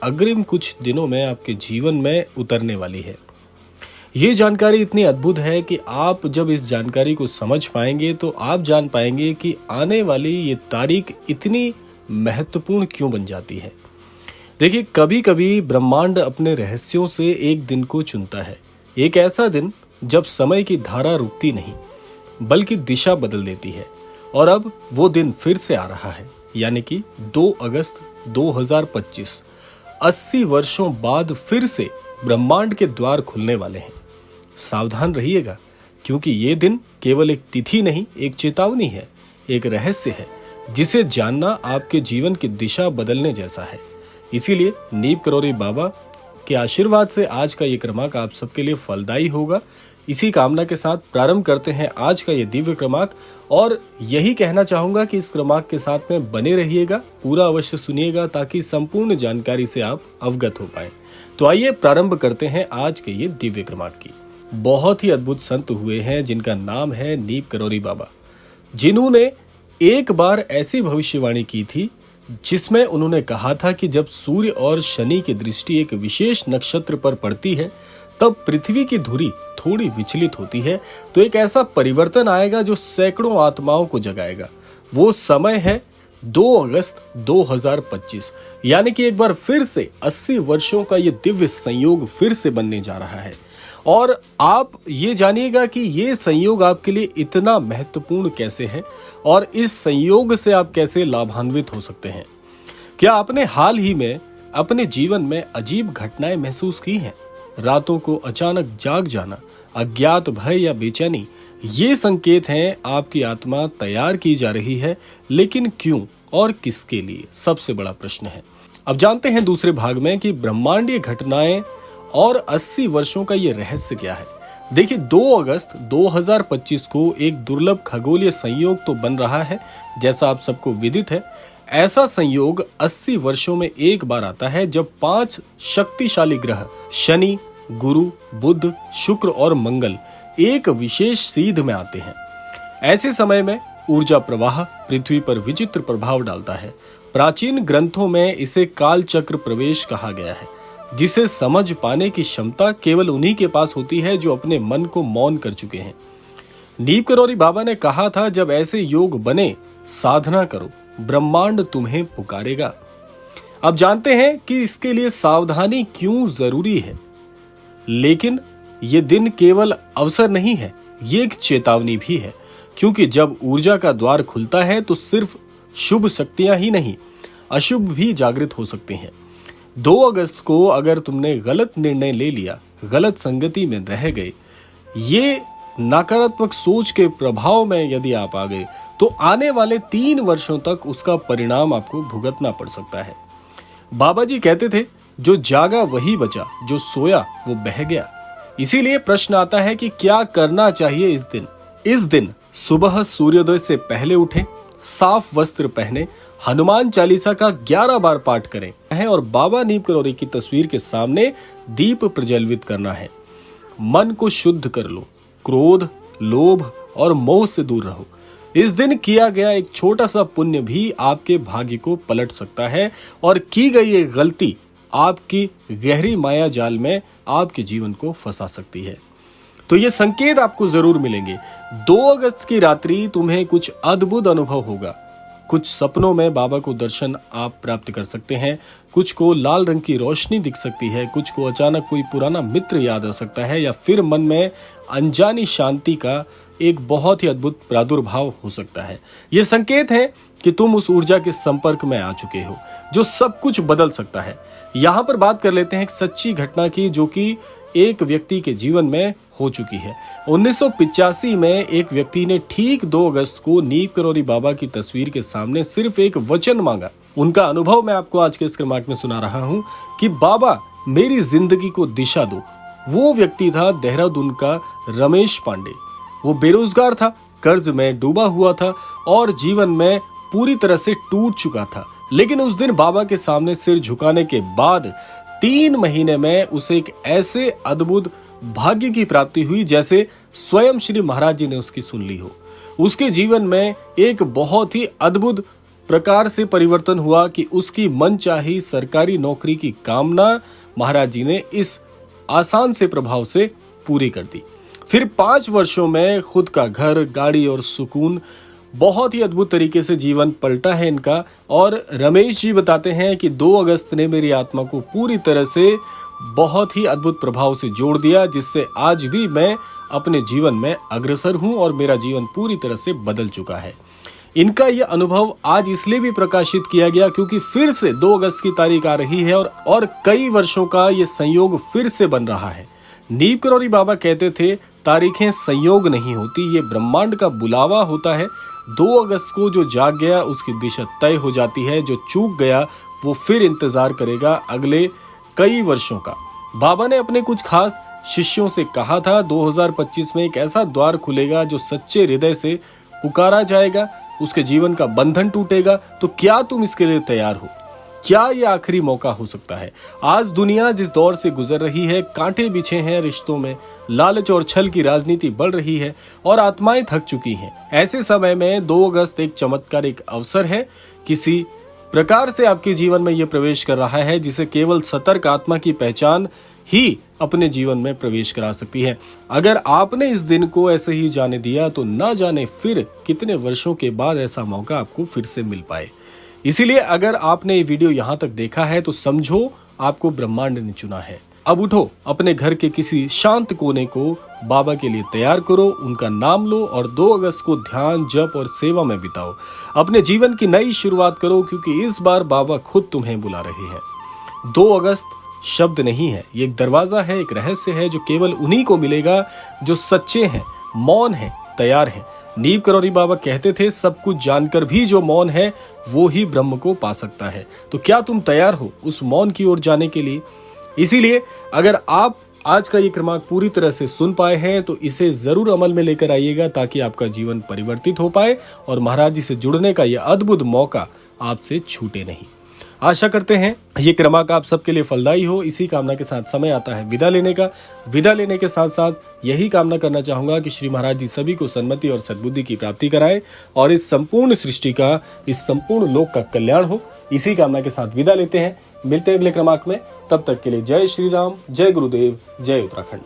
अग्रिम कुछ दिनों में आपके जीवन में उतरने वाली है। ये जानकारी इतनी अद्भुत है कि आप जब इस जानकारी को समझ पाएंगे तो आप जान पाएंगे कि आने वाली ये तारीख इतनी महत्वपूर्ण क्यों बन जाती है। देखिए, कभी कभी ब्रह्मांड अपने रहस्यों से एक दिन को चुनता है, एक ऐसा दिन जब समय की धारा रुकती नहीं बल्कि दिशा बदल देती है। और अब वो दिन फिर से आ रहा है, यानी कि 2 अगस्त 2025। 80 वर्षों बाद फिर से ब्रह्मांड के द्वार खुलने वाले हैं। सावधान रहिएगा, क्योंकि ये दिन केवल एक तिथि नहीं, एक चेतावनी है, एक रहस्य है जिसे जानना आपके जीवन की दिशा बदलने जैसा है। इसीलिए नीम करौरी बाबा के आशीर्वाद से आज का ये क्रमांक आप सबके लिए फलदायी होगा। इसी कामना के साथ प्रारंभ करते हैं आज का ये दिव्य क्रमांक, और यही कहना चाहूंगा कि इस क्रमांक के साथ में बने रहिएगा, पूरा अवश्य सुनिएगा ताकि संपूर्ण जानकारी से आप अवगत हो पाए। तो आइए प्रारंभ करते हैं आज के ये दिव्य क्रमांक की। बहुत ही अद्भुत संत हुए हैं जिनका नाम है नीम करौरी बाबा, जिन्होंने एक बार ऐसी भविष्यवाणी की थी जिसमें उन्होंने कहा था कि जब सूर्य और शनि की दृष्टि एक विशेष नक्षत्र पर पड़ती है तब पृथ्वी की धुरी थोड़ी विचलित होती है, तो एक ऐसा परिवर्तन आएगा जो सैकड़ों आत्माओं को जगाएगा। वो समय है 2 अगस्त 2025, यानी कि एक बार फिर से 80 वर्षों का ये दिव्य संयोग फिर से बनने जा रहा है। और आप ये जानिएगा कि ये संयोग आपके लिए इतना महत्वपूर्ण कैसे है और इस संयोग से आप कैसे लाभान्वित हो सकते हैं। क्या आपने हाल ही में अपने जीवन में अजीब घटनाएं महसूस की हैं? रातों को अचानक जाग जाना, अज्ञात भय या बेचैनी, ये संकेत हैं आपकी आत्मा तैयार की जा रही है। लेकिन क्यों और किसके लिए, सबसे बड़ा प्रश्न है। अब जानते हैं दूसरे भाग में कि ब्रह्मांडीय घटनाएं और 80 वर्षों का ये रहस्य क्या है। देखिए, 2 अगस्त 2025 को एक दुर्लभ खगोलीय संयोग तो बन रहा है, जैसा आप सबको विदित है। ऐसा संयोग 80 वर्षों में एक बार आता है जब 5 शक्तिशाली ग्रह शनि, गुरु, बुध, शुक्र और मंगल एक विशेष सीध में आते हैं। ऐसे समय में ऊर्जा प्रवाह पृथ्वी पर विचित्र प्रभाव डालता है। प्राचीन ग्रंथों में इसे काल चक्र प्रवेश कहा गया है, जिसे समझ पाने की क्षमता केवल उन्हीं के पास होती है जो अपने मन को मौन कर चुके हैं। नीम करौरी बाबा ने कहा था, जब ऐसे योग बने साधना करो, ब्रह्मांड तुम्हें पुकारेगा। अब जानते हैं कि इसके लिए सावधानी क्यों जरूरी है। लेकिन ये दिन केवल अवसर नहीं है, ये एक चेतावनी भी है, क्योंकि जब ऊर्जा का द्वार खुलता है तो सिर्फ शुभ शक्तियां ही नहीं, अशुभ भी जागृत हो सकते हैं। 2 अगस्त को अगर तुमने गलत निर्णय ले लिया, गलत संगति में रह गए, ये नकारात्मक सोच के प्रभाव में यदि आप आ गए, तो आने वाले 3 वर्षों तक उसका परिणाम आपको भुगतना पड़ सकता है। बाबा जी कहते थे, जो जागा वही बचा, जो सोया वो बह गया। इसीलिए प्रश्न आता है कि क्या करना चाहिए इस दिन। इस दिन सुबह सूर्योदय से पहले उठें, साफ वस्त्र पहने, हनुमान चालीसा का 11 बार पाठ करें और बाबा नीम करौरी की तस्वीर के सामने दीप प्रज्वलित करना है। मन को शुद्ध कर लो, क्रोध, लोभ और मोह से दूर रहो। इस दिन किया गया एक छोटा सा पुण्य भी आपके भाग्य को पलट सकता है, और की गई एक गलती आपकी गहरी माया जाल में आपके जीवन को फंसा सकती है। तो ये संकेत आपको जरूर मिलेंगे। 2 अगस्त की रात्रि तुम्हें कुछ अद्भुत अनुभव होगा। कुछ सपनों में बाबा को दर्शन आप प्राप्त कर सकते हैं, कुछ को लाल रंग की रोशनी दिख सकती है, कुछ को अचानक कोई पुराना मित्र याद आ सकता है, या फिर मन में अनजानी शांति का एक बहुत ही अद्भुत प्रादुर्भाव हो सकता है। ये संकेत है कि तुम उस ऊर्जा के संपर्क में आ चुके हो जो सब कुछ बदल सकता है। यहाँ पर बात कर लेते हैं एक सच्ची घटना की, जो कि एक व्यक्ति के जीवन में हो चुकी है। 1985 में एक व्यक्ति ने ठीक 2 अगस्त को नीम करौरी बाबा की तस्वीर के सामने सिर्फ एक वचन मांगा। उनका अनुभव मैं आपको आज के इस क्रमांक में सुना रहा हूँ कि बाबा मेरी जिंदगी को दिशा दो। वो व्यक्ति था देहरादून का रमेश पांडे। वो बेरोजगार था, कर्ज में डूबा हुआ था और जीवन में पूरी तरह से टूट चुका था। लेकिन उस दिन बाबा के सामने सिर झुकाने के बाद 3 महीने में उसे एक ऐसे अद्भुत भाग्य की प्राप्ति हुई जैसे स्वयं श्री महाराज जी ने उसकी सुन ली हो। उसके जीवन में एक बहुत ही अद्भुत प्रकार से परिवर्तन हुआ कि उसकी मनचाही सरकारी नौकरी की कामना महाराज जी ने इस आसान से प्रभाव से पूरी कर दी। फिर 5 वर्षों में खुद का घर, गाड़ी और सुकून, बहुत ही अद्भुत तरीके से जीवन पलटा है इनका। और रमेश जी बताते हैं कि 2 अगस्त ने मेरी आत्मा को पूरी तरह से बहुत ही अद्भुत प्रभाव से जोड़ दिया, जिससे आज भी मैं अपने जीवन में अग्रसर हूं और मेरा जीवन पूरी तरह से बदल चुका है। इनका यह अनुभव आज इसलिए भी प्रकाशित किया गया क्योंकि फिर से 2 अगस्त की तारीख आ रही है और कई वर्षों का ये संयोग फिर से बन रहा है। नीम करौरी बाबा कहते थे, तारीखें संयोग नहीं होती, ये ब्रह्मांड का बुलावा होता है। 2 अगस्त को जो जाग गया उसकी दिशा तय हो जाती है, जो चूक गया वो फिर इंतजार करेगा अगले कई वर्षों का। बाबा ने अपने कुछ खास शिष्यों से कहा था, 2025 में एक ऐसा द्वार खुलेगा जो सच्चे हृदय से पुकारा जाएगा, उसके जीवन का बंधन टूटेगा। तो क्या तुम इसके लिए तैयार हो? क्या ये आखिरी मौका हो सकता है? आज दुनिया जिस दौर से गुजर रही है, कांटे बिछे हैं रिश्तों में, लालच और छल की राजनीति बढ़ रही है और आत्माएं थक चुकी हैं। ऐसे समय में 2 अगस्त एक चमत्कारिक अवसर है। किसी प्रकार से आपके जीवन में यह प्रवेश कर रहा है जिसे केवल सतर्क आत्मा की पहचान ही अपने जीवन में प्रवेश करा सकती है। अगर आपने इस दिन को ऐसे ही जाने दिया तो ना जाने फिर कितने वर्षों के बाद ऐसा मौका आपको फिर से मिल पाए। इसीलिए अगर आपने ये वीडियो यहाँ तक देखा है तो समझो आपको ब्रह्मांड ने चुना है। अब उठो, अपने घर के किसी शांत कोने को बाबा के लिए तैयार करो, उनका नाम लो और 2 अगस्त को ध्यान, जप और सेवा में बिताओ। अपने जीवन की नई शुरुआत करो क्योंकि इस बार बाबा खुद तुम्हें बुला रहे हैं। 2 अगस्त शब्द नहीं है, ये एक दरवाजा है, एक रहस्य है जो केवल उन्हीं को मिलेगा जो सच्चे हैं, मौन हैं, तैयार हैं। नीम करौरी बाबा कहते थे, सब कुछ जानकर भी जो मौन है वो ही ब्रह्म को पा सकता है। तो क्या तुम तैयार हो उस मौन की ओर जाने के लिए? इसीलिए अगर आप आज का ये क्रमांक पूरी तरह से सुन पाए हैं तो इसे जरूर अमल में लेकर आइएगा ताकि आपका जीवन परिवर्तित हो पाए और महाराज जी से जुड़ने का यह अद्भुत मौका आपसे छूटे नहीं। आशा करते हैं ये क्रमांक आप सबके लिए फलदायी हो। इसी कामना के साथ समय आता है विदा लेने का। विदा लेने के साथ साथ यही कामना करना चाहूंगा कि श्री महाराज जी सभी को सन्मति और सद्बुद्धि की प्राप्ति कराएं और इस संपूर्ण सृष्टि का, इस संपूर्ण लोक का कल्याण हो। इसी कामना के साथ विदा लेते हैं। मिलते हैं अगले क्रमांक में। तब तक के लिए जय श्री राम, जय गुरुदेव, जय उत्तराखंड।